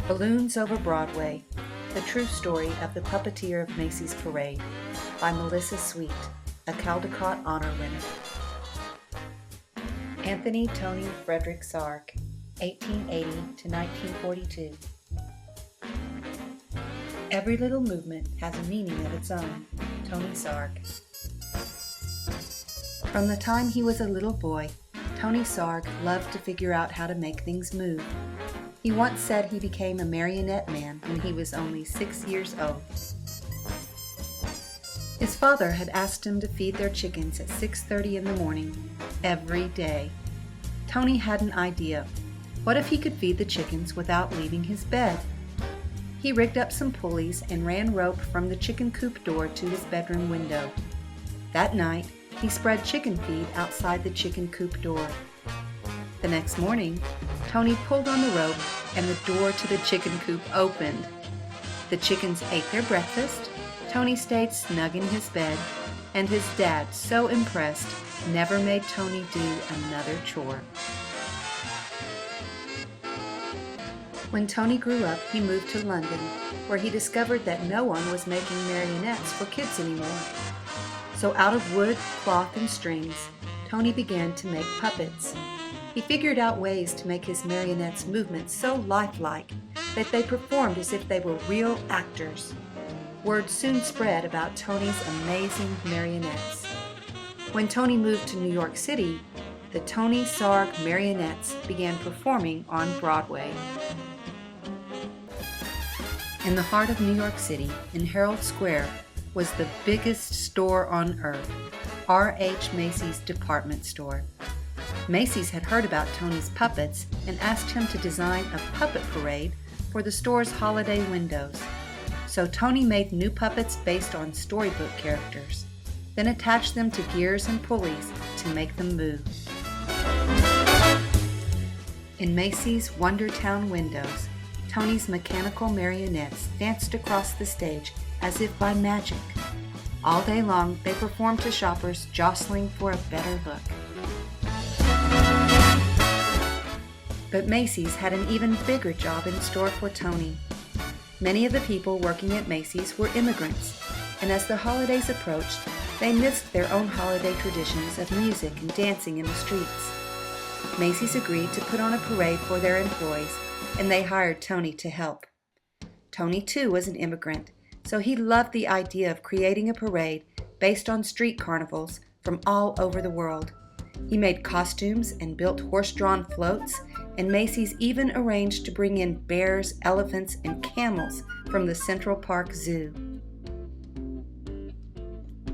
Balloons Over Broadway, The True Story of the Puppeteer of Macy's Parade by Melissa Sweet, a Caldecott Honor winner. Anthony Tony Frederick Sarg, 1880 to 1942. Every little movement has a meaning of its own. Tony Sarg. From the time he was a little boy, Tony Sarg loved to figure out how to make things move. He once said he became a marionette man when he was only 6 years old. His father had asked him to feed their chickens at 6:30 in the morning every day. Tony had an idea. What if he could feed the chickens without leaving his bed? He rigged up some pulleys and ran rope from the chicken coop door to his bedroom window. That night, he spread chicken feed outside the chicken coop door. The next morning, Tony pulled on the rope and the door to the chicken coop opened. The chickens ate their breakfast, Tony stayed snug in his bed, and his dad, so impressed, never made Tony do another chore. When Tony grew up, he moved to London, where he discovered that no one was making marionettes for kids anymore. So out of wood, cloth, and strings, Tony began to make puppets. He figured out ways to make his marionettes' movements so lifelike that they performed as if they were real actors. Word soon spread about Tony's amazing marionettes. When Tony moved to New York City, the Tony Sarg marionettes began performing on Broadway. In the heart of New York City, in Herald Square, was the biggest store on earth, R.H. Macy's department store. Macy's had heard about Tony's puppets and asked him to design a puppet parade for the store's holiday windows. So Tony made new puppets based on storybook characters, then attached them to gears and pulleys to make them move. In Macy's Wondertown windows, Tony's mechanical marionettes danced across the stage as if by magic. All day long, they performed to shoppers jostling for a better look. But Macy's had an even bigger job in store for Tony. Many of the people working at Macy's were immigrants, and as the holidays approached, they missed their own holiday traditions of music and dancing in the streets. Macy's agreed to put on a parade for their employees, and they hired Tony to help. Tony, too, was an immigrant, so he loved the idea of creating a parade based on street carnivals from all over the world. He made costumes and built horse-drawn floats, and Macy's even arranged to bring in bears, elephants, and camels from the Central Park Zoo.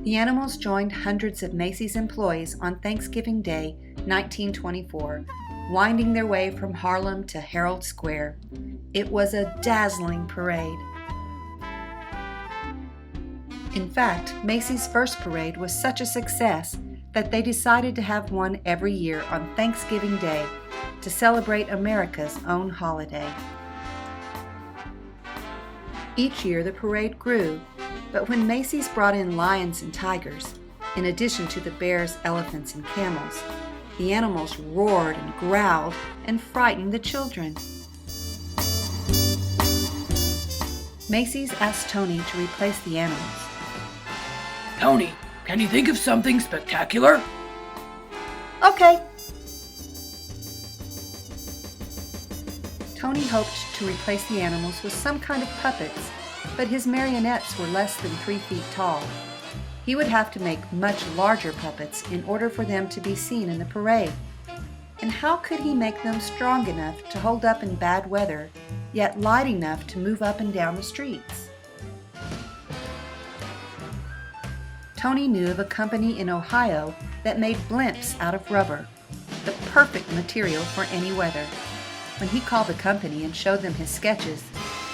The animals joined hundreds of Macy's employees on Thanksgiving Day, 1924, winding their way from Harlem to Herald Square. It was a dazzling parade. In fact, Macy's first parade was such a success that they decided to have one every year on Thanksgiving Day to celebrate America's own holiday. Each year the parade grew, but when Macy's brought in lions and tigers, in addition to the bears, elephants, and camels, the animals roared and growled and frightened the children. Macy's asked Tony to replace the animals. Tony, can you think of something spectacular? Okay. Tony hoped to replace the animals with some kind of puppets, but his marionettes were less than 3 feet tall. He would have to make much larger puppets in order for them to be seen in the parade. And how could he make them strong enough to hold up in bad weather, yet light enough to move up and down the streets? Tony knew of a company in Ohio that made blimps out of rubber, the perfect material for any weather. When he called the company and showed them his sketches,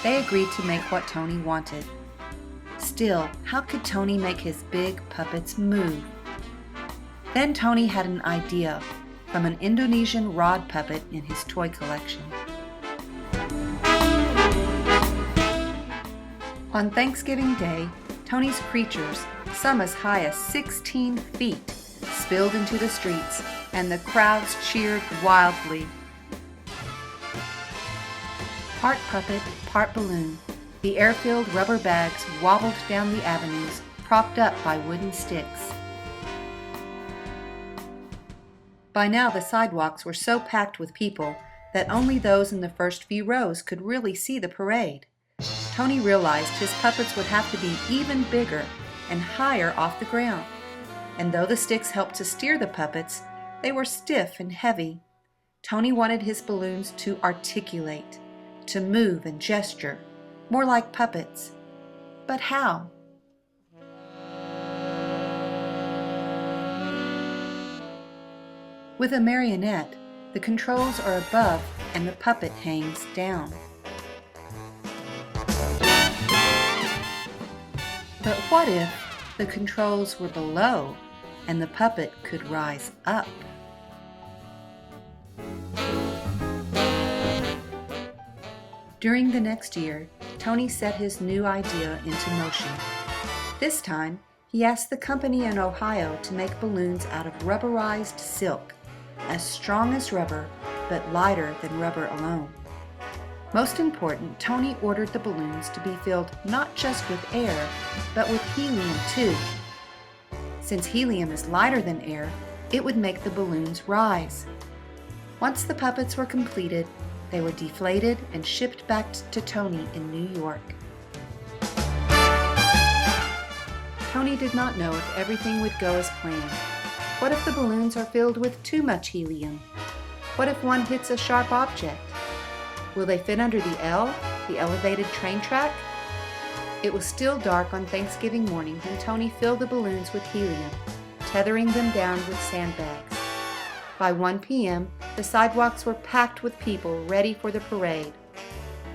they agreed to make what Tony wanted. Still, how could Tony make his big puppets move? Then Tony had an idea from an Indonesian rod puppet in his toy collection. On Thanksgiving Day, Tony's creatures, some as high as 16 feet, spilled into the streets, and the crowds cheered wildly. Part puppet, part balloon, the air-filled rubber bags wobbled down the avenues, propped up by wooden sticks. By now the sidewalks were so packed with people that only those in the first few rows could really see the parade. Tony realized his puppets would have to be even bigger and higher off the ground. And though the sticks helped to steer the puppets, they were stiff and heavy. Tony wanted his balloons to articulate, to move and gesture, more like puppets. But how? With a marionette, the controls are above and the puppet hangs down. But what if the controls were below and the puppet could rise up? During the next year, Tony set his new idea into motion. This time, he asked the company in Ohio to make balloons out of rubberized silk, as strong as rubber, but lighter than rubber alone. Most important, Tony ordered the balloons to be filled not just with air, but with helium too. Since helium is lighter than air, it would make the balloons rise. Once the puppets were completed, they were deflated and shipped back to Tony in New York. Tony did not know if everything would go as planned. What if the balloons are filled with too much helium? What if one hits a sharp object? Will they fit under the L, the elevated train track? It was still dark on Thanksgiving morning when Tony filled the balloons with helium, tethering them down with sandbags. By 1 p.m., the sidewalks were packed with people ready for the parade.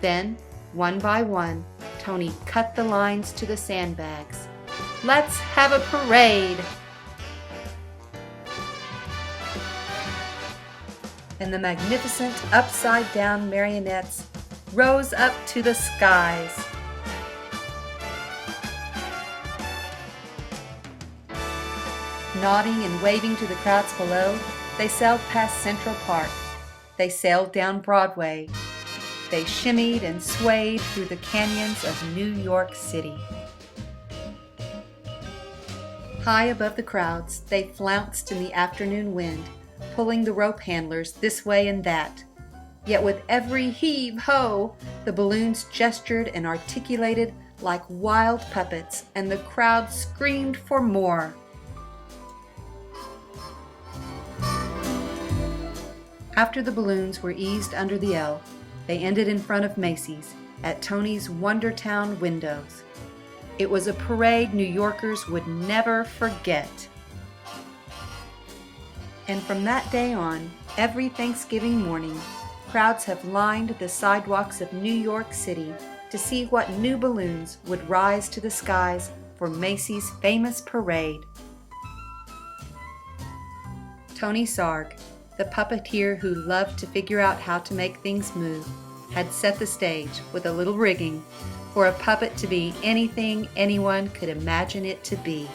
Then, one by one, Tony cut the lines to the sandbags. Let's have a parade! And the magnificent upside-down marionettes rose up to the skies. Nodding and waving to the crowds below, they sailed past Central Park. They sailed down Broadway. They shimmied and swayed through the canyons of New York City. High above the crowds, they flounced in the afternoon wind, pulling the rope handlers this way and that. Yet with every heave-ho, the balloons gestured and articulated like wild puppets, and the crowd screamed for more. After the balloons were eased under the L, they ended in front of Macy's at Tony's Wondertown windows. It was a parade New Yorkers would never forget. And from that day on, every Thanksgiving morning, crowds have lined the sidewalks of New York City to see what new balloons would rise to the skies for Macy's famous parade. Tony Sarg, the puppeteer who loved to figure out how to make things move, had set the stage with a little rigging for a puppet to be anything anyone could imagine it to be.